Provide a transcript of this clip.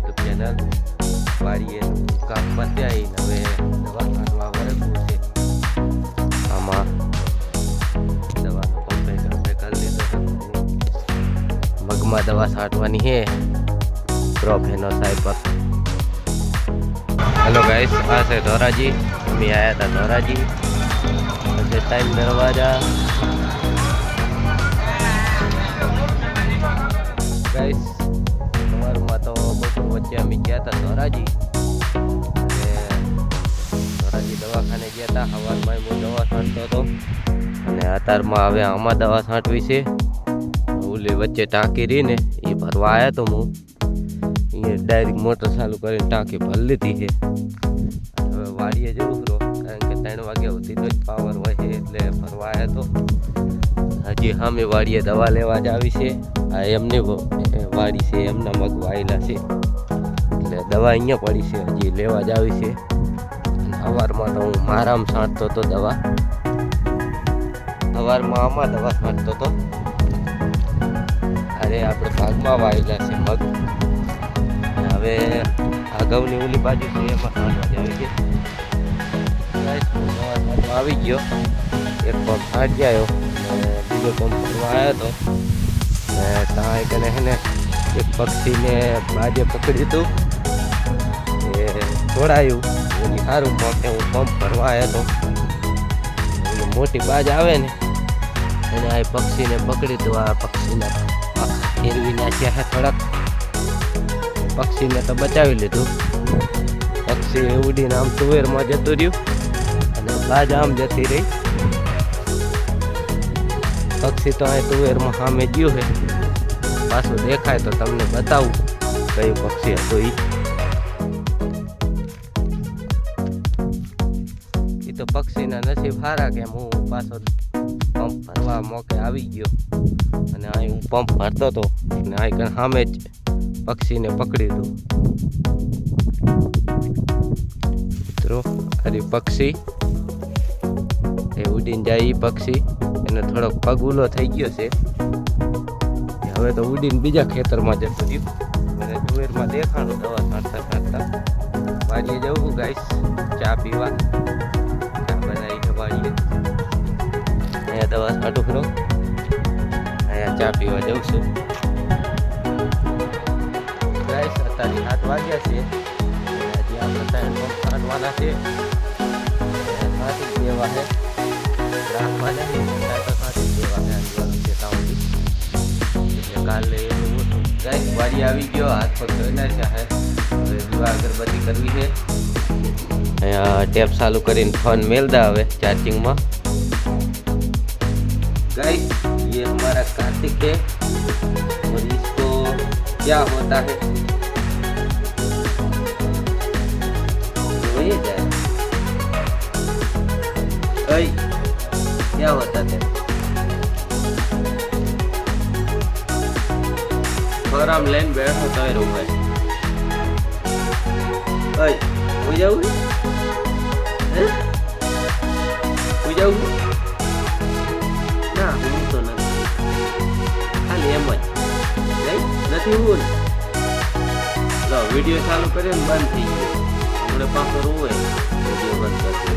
YouTube channel. વાડીએ કામ પત્યા હવે દવા છાંટવા વરસવું છે. આમાં દવાનો કમ્પ્લેટ આપણે કરી લીધો છે. મગમાં દવા છાંટવાની છે પ્રોફેનો સાઈપર. હેલો ગાઈસ, આ છે ધોરાજી. અમે આવ્યા હતા ધોરાજી. પછી ટાઈમ દરવાજા ગાઈસ. સવારમાં તો બપોર વચ્ચે અમે ગયા હતા ધોરાજી. અને ધોરાજી દવાખાને ગયા હતા. સવારમાં હું દવા છાંટતો હતો અને અત્યારમાં હવે આમાં દવા છાંટવી છે. ઓલી વચ્ચે ટાંકી રહી ને એ ભરવા આવ્યા તો હું અહીંયા ડાયરેક્ટ મોટર ચાલુ કરીને ટાંકી ભરી લીધી છે. હવે વાડીએ જવું ખરો, કારણ કે 3 વાગ્યા સુધી તો જ પાવર હોય છે એટલે ભરવા આવ્યા તો. હજી સામે વાડીએ દવા લેવા જ આવી છે. આ એમની વાડી છે, એમના મગ વાયેલા છે એટલે દવા અહીંયા પડી છે, હજી લેવા જ આવી છે. સવારમાં તો હું મારામાં છાંટતો હતો દવા. સવારમાં આમાં દવા છાંટતો હતો. અરે આપણે ભાગમાં વાયેલા છે મગ. હવે અગાઉની ઓલી બાજુ છે એમાં છાંટવા આવી છે. આવી ગયો એક પંપ છાંટી આવ્યો અને બીજો પંપ ફરવા આવ્યો હતો. ત્યાં કને છે ને એક પક્ષીને બાજે પકડ્યું હતું, એ છોડાયું. એની સારું મોકે હું પંપ ભરવા આવ્યો હતો. મોટી બાજ આવે ને એને આ પક્ષીને પકડી હતું. આ પક્ષીને ફેરવી નાખ્યા છે થોડાક. પક્ષીને તો બચાવી લીધું. પક્ષી ઉડીને આમ તુવેરમાં જતું રહ્યું અને બાજ આમ જતી રહી. પક્ષી તો અહીં તુવેરમાં સામે ગયું છે. પાછું દેખાય તો તમને બતાવું કયું પક્ષી હતું એ તો પક્ષીના નસીબ સારા કે હું પાછો પંપ ભરવા મોકે આવી ગયો અને અહીં હું પંપ ભરતો હતો અને અહીં સામે જ પક્ષીને પકડી દઉં. મિત્રો અરે પક્ષી એ ઉડીને જાય. એ પક્ષી એને થોડોક પગ ઉલો થઈ ગયો છે. હવે તો ઉડીને બીજા ખેતરમાં જતું રહ્યું. મને તુવેરમાં દેખાણું દવા છાંટતા છાંટતા. વાડીએ જવું ગાઈસ ચા પીવા. ચા બનાવી છે વાડીએ. અહીંયા દવા છાંટું ખરો. અહીંયા ચા પીવા જઉં છું ગાઈસ. અત્યારે 7 વાગ્યા છે. હજી આપણે 3 પંપ છાંટવાના છે. છાંટી દેવા છે. રાખવા નહીં તો છાંટી દેવા છે. કાલે ગાઈસ વાડી આવી ગયો. હાથ પગ ધોઈ નાખ્યા છે. હવે દીવા અગરબત્તી કરવી છે. અહીંયા ટેપ ચાલુ કરીને ફોન મેલદા હવે ચાર્જિંગમાં. गाइस ये हमारा कार्तिक है और इसको क्या होता है वही जाए क्या होता है और हम लेन बैठ होता है रूम में हो जाऊंगी हो जाऊंगी ના હું તો નથી ખાલી એમ જ નથી હું વિડીયો ચાલુ કર્યો ને બંધ થઈ ગયો હમણાં પાછો રોવે વિડીયો બંધ કરતો